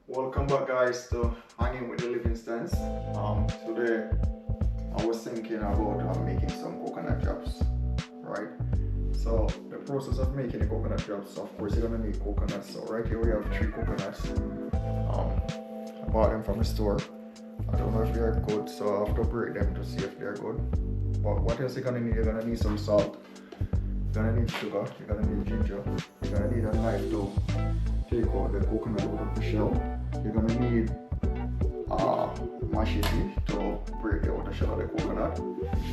Welcome back guys to Hanging with the Livingstons. Today I was thinking about making some coconut drops, right? So the process of making the coconut drops, of course you're gonna need coconuts. So right here we have 3 coconuts. I bought them from the store. I don't know if they're good, so I have to break them to see if they're good. But what else you're gonna need? You're gonna need some salt. You're gonna need sugar. You're gonna need ginger. You're gonna need a knife to take out the coconut out of the shell. You're gonna need machete to break out the shell of the coconut.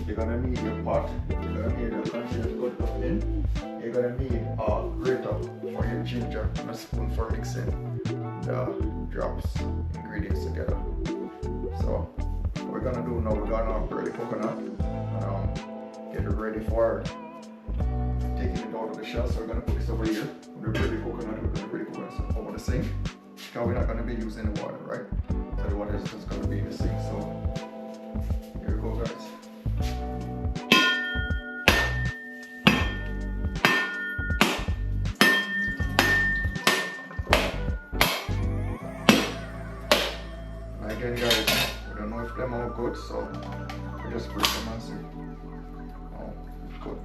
You're gonna need your pot. You're gonna need a container to cut them in. You're gonna need a grater for your ginger and a spoon for mixing the drops ingredients together. So what we're gonna do now, we're gonna break the coconut and get it ready for taking it out of the shell. So we're gonna put this over here. We're gonna break the coconut. We're gonna break the coconut over the sink. Because we're not gonna be using the water, right? So the water is just gonna be in the sink. So here we go, guys. And again, guys, we don't know if them are good, so we just break them and see. Oh, good.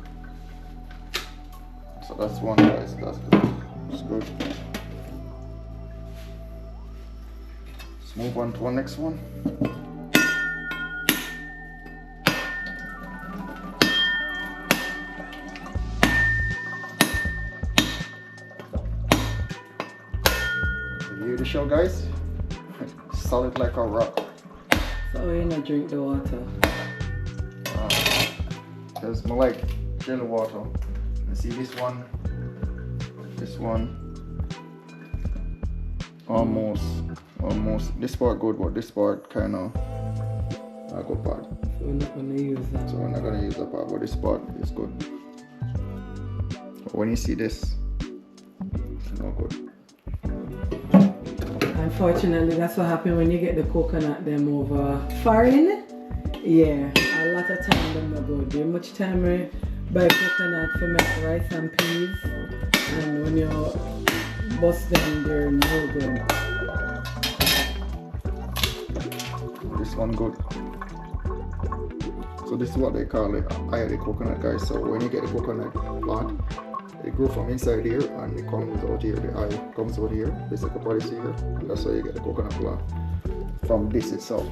So that's one, guys. That's good. It's good. Let's move on to our next one. You hear the shell, guys? Solid like a rock. So you not drink the water? Because I like jelly water. You see this one, almost. This part good, but this part kind of not good part. So we're not gonna use that. So we're not gonna use that part, but this part is good. But when you see this, it's not good. Unfortunately, that's what happens when you get the coconut them over foreign. Yeah, a lot of time them not good. There much time I buy coconut for make rice and peas, and when you bust them, they're no good. This one good. So this is what they call it, eye of the coconut, guys. So when you get the coconut plant, it grows from inside here and it comes out here. The eye comes out here. This is the body here, and that's how you get the coconut plant from this itself.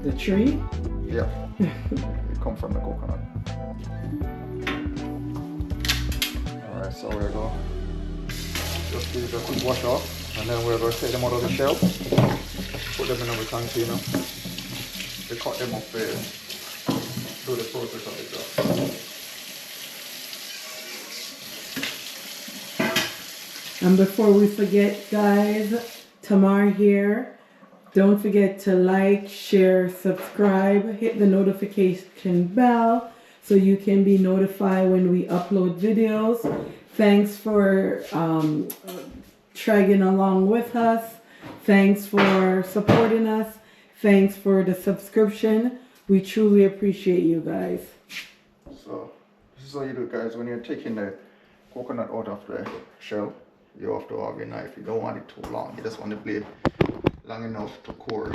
The tree? Yeah, it comes from the coconut. All right, so we're going to just give it a quick wash off, and then we're going to take them out of the shell, put them in a container. We cut them up there, do the process of the job. And before we forget, guys, Tamar here. Don't forget to like, share, subscribe, hit the notification bell so you can be notified when we upload videos. Thanks for dragging along with us. Thanks for supporting us. Thanks for the subscription. We truly appreciate you guys. So this is how you do it, guys. When you're taking the coconut out of the shell, you have to have your knife. You don't want it too long. You just want the blade long enough to core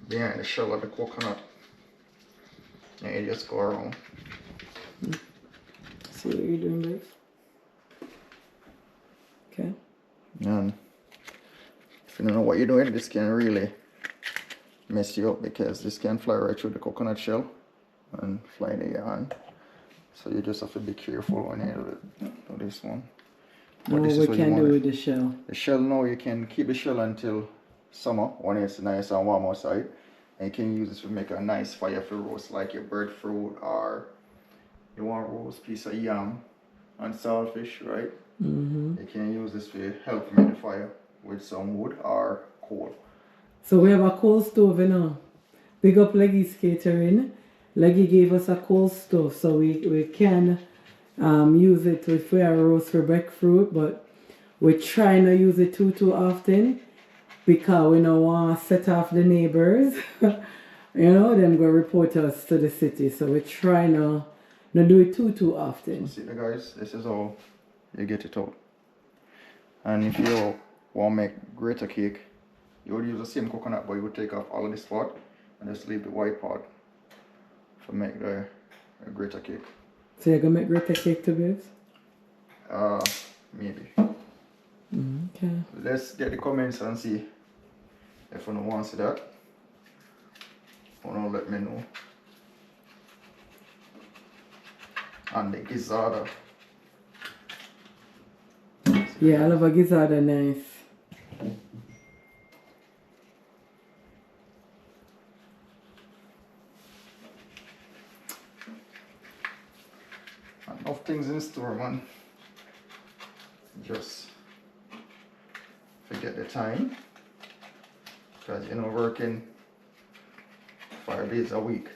behind the shell of the coconut. And you just go around. See what you're doing, babe? Okay. And if you don't know what you're doing, this can really mess you up because this can fly right through the coconut shell and fly in your hand. So you just have to be careful when you do this one. But what we can do with the shell? The shell now, you can keep the shell until summer when it's nice and warm outside. And you can use it to make a nice fire for roast, like your breadfruit, or you want to roast piece of yam and saltfish, right? Mm-hmm. You can use this to help make the fire with some wood or coal. So we have a coal stove, you know. Big up Leggy's Catering. Leggy gave us a coal stove, so we can use it if we are roast for breadfruit, but we try not use it too often because we don't want to set off the neighbors. You know, them go report us to the city, so we try not do it too often. So see the guys, this is how you get it out. And if you want to make greater cake, you would use the same coconut, but you would take off all of this part and just leave the white part to make the greater cake. So you're gonna make greater cake too, babes? Maybe. Okay. Let's get the comments and see if anyone wants that. Or let me know. And the gizzard. Yeah, I love a gizzard, nice. Enough things in store, man. Just forget the time. Because you know, working 5 days a week.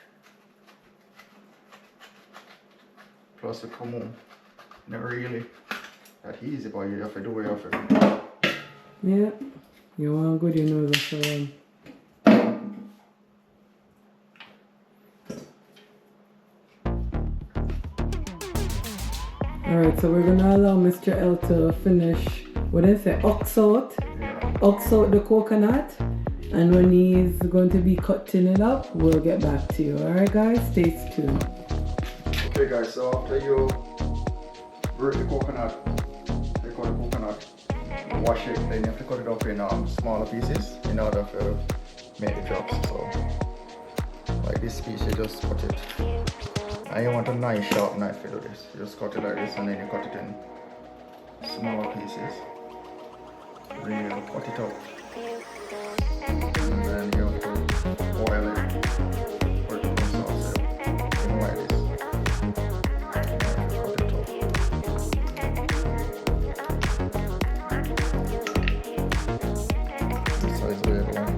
Plus we come home. Not really that easy, but you have to do what you have to do. Yeah. You want good, you know that's the Alright, so we're gonna allow Mr. L to finish, what did I say, ox out the coconut, and when he's going to be cutting it up, we'll get back to you. Alright guys, stay tuned. Okay guys, so after you break the coconut, take out the coconut, wash it, then you have to cut it up in smaller pieces in order to make the drops. So like this piece, you just cut it. And you want a nice sharp knife to do this. You just cut it like this and then you cut it in smaller pieces. Then you cut it up. And then you have to boil it. Put it in sauce. You know, like this. Cut it up. This size where you want.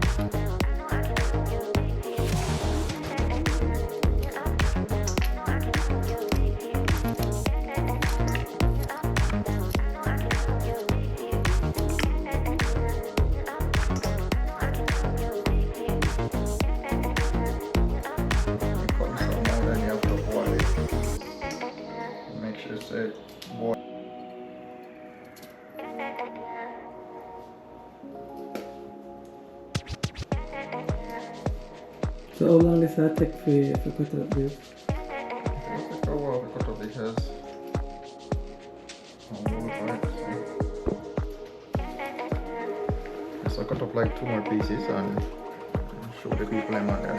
So how long does that take for you if you cut it up, babe? It'll take a while to cut up because so I cut up like 2 more pieces and show the people them, and then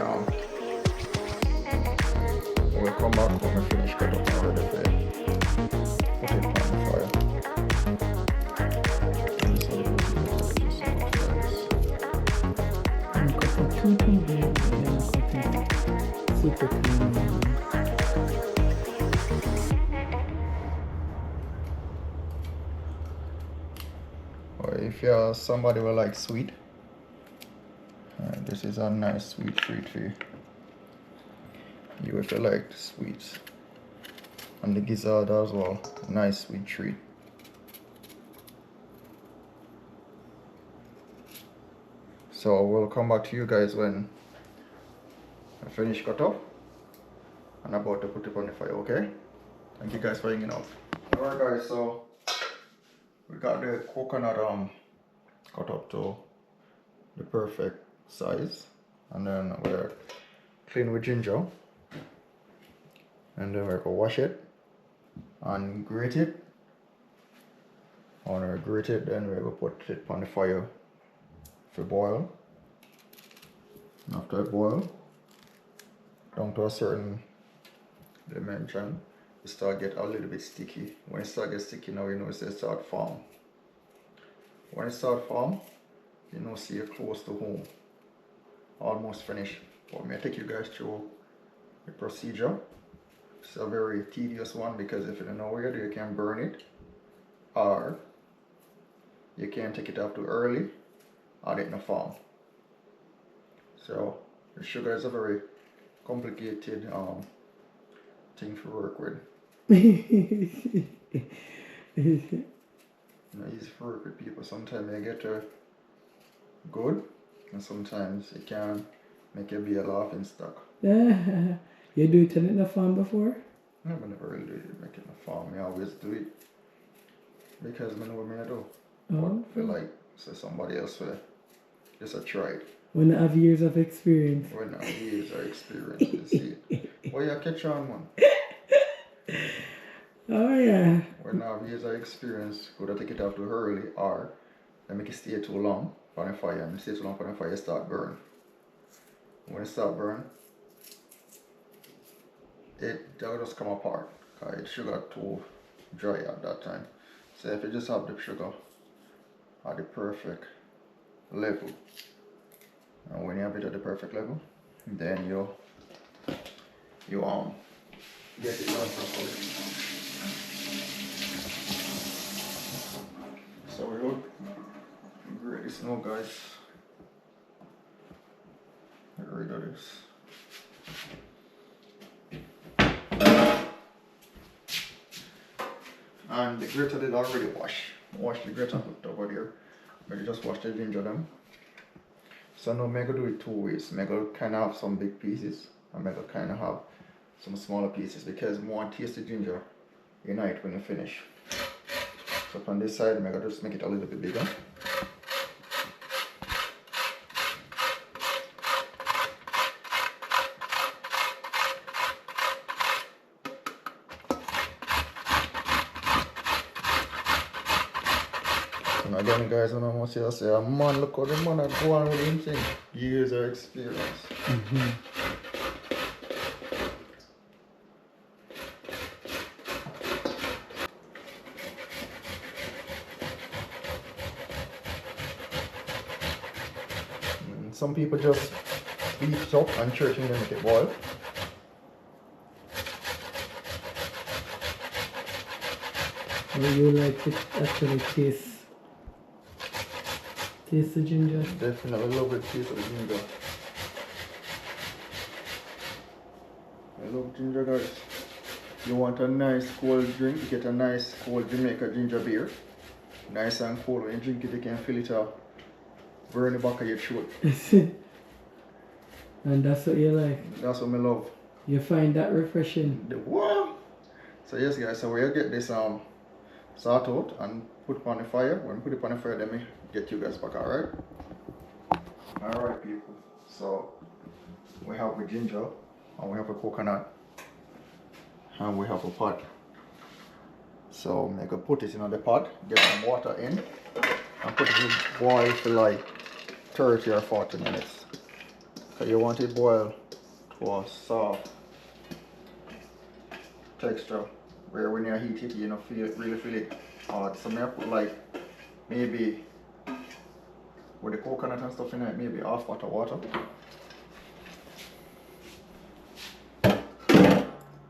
we'll come back when we finish cut up already. Put it on the fire. And so it was I'm cutting too big, and then I'm cutting super clean. Or if you're somebody who likes sweet, this is a nice sweet treat for you. You if you like sweets. And the gizzard as well, nice sweet treat. So we'll come back to you guys when I finish cut up and about to put it on the fire, okay? Thank you guys for hanging out. Alright guys, so we got the coconut cut up to the perfect size, and then we're clean with ginger, and then we're gonna wash it and grate it. When we grate it, then we're gonna put it on the fire for boil. And after it boil down to a certain dimension, it start get a little bit sticky. When it start get sticky, now you know it's start form. When it start form, you know, see you're close to home, almost finished. But may I take you guys through the procedure. It's a very tedious one because if you don't know what you do, you can burn it, or you can take it off too early, or it in a form. So the sugar is a very complicated thing to work with. Not easy to work with people. Sometimes you get good, and sometimes it can make you be a laughing stock. You do it in the farm before? No, I never really do it make it in the farm. I always do it because I know what I do. But Oh, feel like so somebody else will just a try it. when I have years of experience. When I years of experience, you see. Well, you catch on, man. Oh yeah. When I have years of experience, could I take it off too early or I make it stay too long on the fire. And stay too long on the fire, it start burn. When it start burn, they'll just come apart. Cause the sugar too dry at that time. So if you just have the sugar at the perfect level, and when you have it at the perfect level, then you get it done properly. So we will grate this now, guys. Get rid of this. And the grater did already wash. Wash the grater put over there. But you just wash the ginger them. So now I'm going to do it two ways. I'm going to kind of have some big pieces. And I'm going to kind of have some smaller pieces because more taste the ginger in it when you finish. So on this side, I'm going to just make it a little bit bigger. And again, guys, I want to say, man, look how the man are going with him thing. Years of experience. Some people just beat it up and church and then make it boil. Or you like to actually taste the ginger? Definitely love the taste of the ginger. I love ginger, guys. You want a nice cold drink, you get a nice cold Jamaican ginger beer. Nice and cold. When you drink it, you can feel it burn the back of your throat. And that's what you like? That's what I love. You find that refreshing? What? So yes, guys, so we'll get this sort out and put it on the fire. When we put it on the fire, then we get you guys back, alright? Alright, people. So we have the ginger and we have a coconut and we have a pot. So I'm gonna put it in the pot, get some water in and put it in boil for like 30 or 40 minutes. So you want it boiled to a soft texture where when you heat it, you know, really feel it hard. So I put like maybe with the coconut and stuff in it, maybe half pot of water.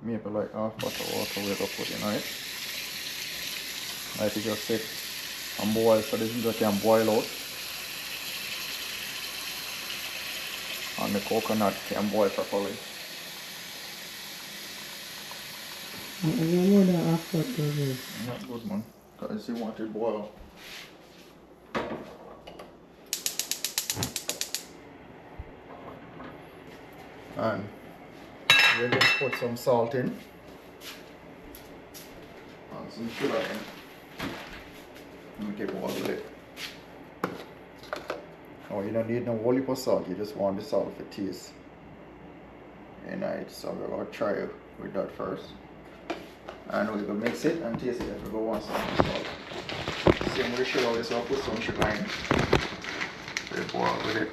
Maybe like half pot of water we're gonna put in it. Let it just sit and boil so the ginger can boil out. And the coconut can boil properly. More than half pot does it. Not good, man. Because you want it boil. And we're going to put some salt in. And some sugar in. Make it boil with it. Oh, you don't need no whole heap of salt, you just want the salt for taste. And so we're going to try with that first. And we're going to mix it and taste it if we go want some salt. Same with the sugar, we also put some sugar in. We boil with it.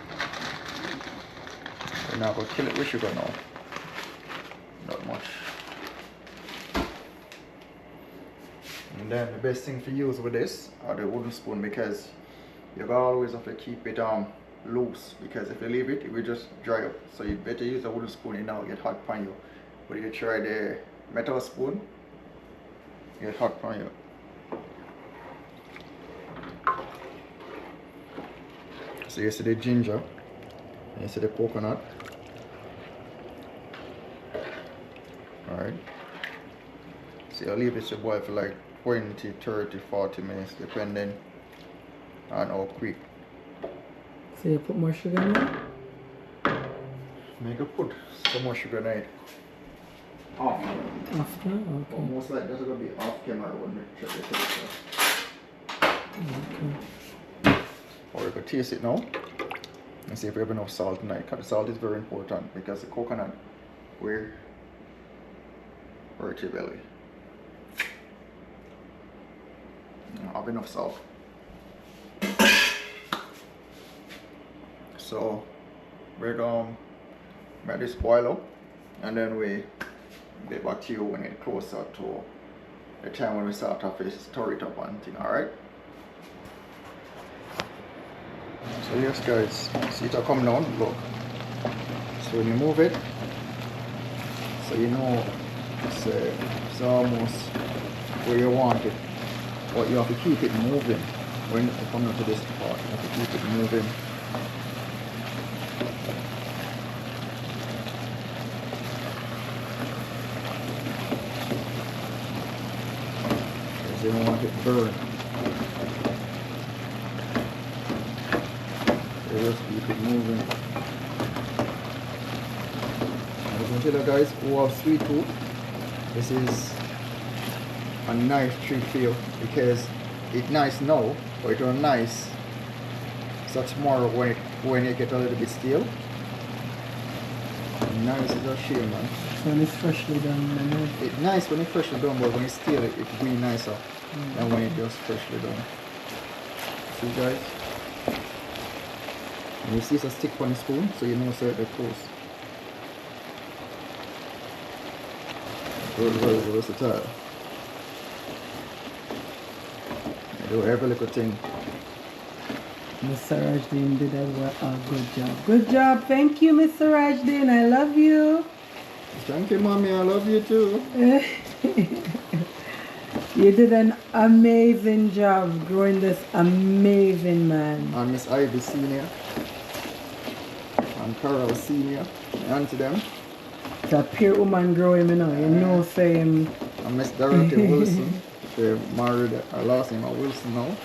We're not going to kill it with sugar now. Not much. And then the best thing to use with this are the wooden spoon because you always have to keep it loose because if you leave it, it will just dry up. So you better use a wooden spoon, it now get hot on you. But if you try the metal spoon, it get hot on you. So you see the ginger, you see the coconut. Alright. So you leave it to boil for like 20, 30, 40 minutes depending on how quick. So you put more sugar in it? Make a put some more sugar in it. Half. After? Okay. Almost like that's gonna be off camera when we check the temperature. Okay. taste it now and see if we have enough salt tonight. Because the salt is very important because the coconut will hurt your belly. Have enough salt. So we're going to let this boil up and then we get back to you when it's closer to the time when we start to stir it up and thing, alright? So yes guys, see it come down, look. So when you move it, so you know it's almost where you want it. But you have to keep it moving when you come to this part. You have to keep it moving. Because you don't want it burned. So just keep it moving. And I can tell you guys who have sweet tooth, this is a nice treat for you because it's nice now, but it was nice so tomorrow when it get a little bit stale. Nice is a shame, man. When it's freshly done, man. It's nice when it's freshly done, but when it's stale, it's really nicer than when it's just freshly done. See guys? And you see it's a stick on the spoon, so you know it's the close. Very versatile. I do every little thing. Mr. Rajdeen did a good job. Good job. Thank you, Mr. Rajdeen. I love you. Thank you, Mommy. I love you too. You did an amazing job growing this amazing man. And Miss Ivy Senior. And Carol Senior. And to them. It's a pure woman growing, you know. You know, same. And Miss Dorothy Wilson. They married her last name Wilson now.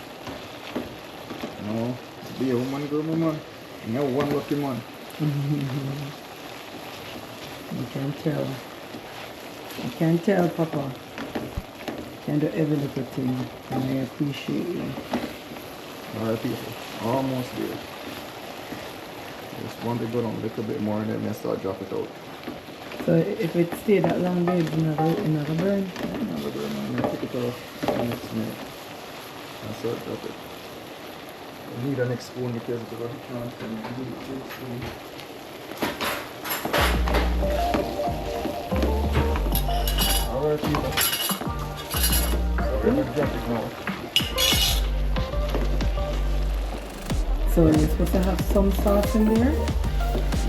No, be a woman, grow woman. You know, one lucky man. You can tell. You can tell, Papa. You can do every little thing. And I appreciate you. Alright, people. Almost there. Just want to go down a little bit more and then start drop it out. So if it stayed that long, babe, another burn? Another burn, man. I'm going to take it off the next minute. And start drop it. I need an next spoon because it's about to count and I need two spoons. Alright, people. So we're going to drop it now. So you're supposed to have some sauce in there?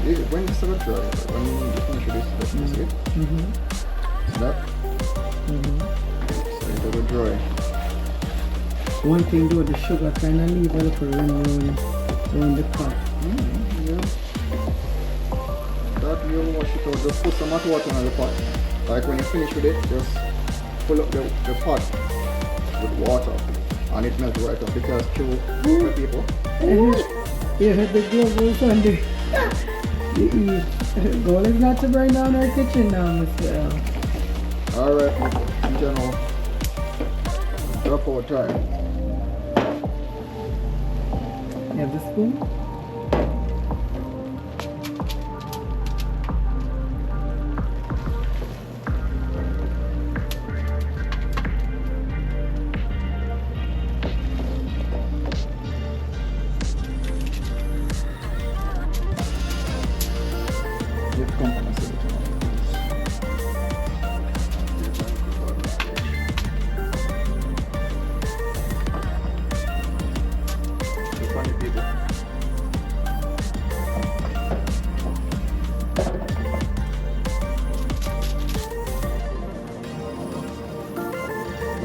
When this is dry, when you finish with this, that's it. That. So it will dry. One thing though, the sugar kind of leave a little ring around the pot. Yeah. That you wash it out, just put some hot water in the pot. Like when you finish with it, just fill up the pot with water and it melts right up because the people. You had the globals on the goal is not to burn down our kitchen now, Mr. L. Alright people, in general, drop our time. You have the spoon?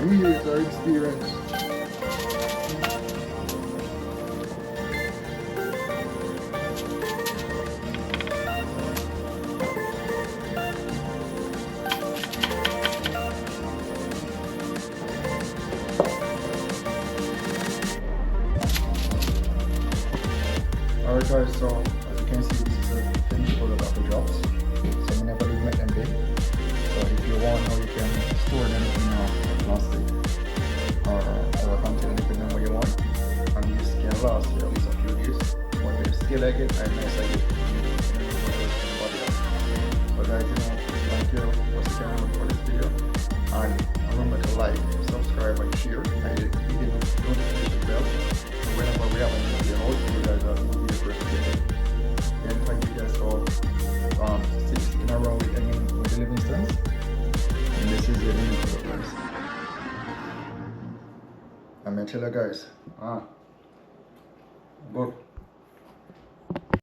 Years our experience. Alright guys, so as you can see, this is a finished product of the drops. So we never make them big. So if you want now, you can store them in a plastic or a container depending on what you want. And this can last you at least a few days. you like it, I'm nice like it. But guys, thank you for sticking around for this video. And remember to like, subscribe, and share. And hit the notification bell. So whenever we have a new video out, you guys will be the first to get it. And thank you guys for sticking around with the Livingstons. And this is the link for the place. I'm gonna tell you guys, good.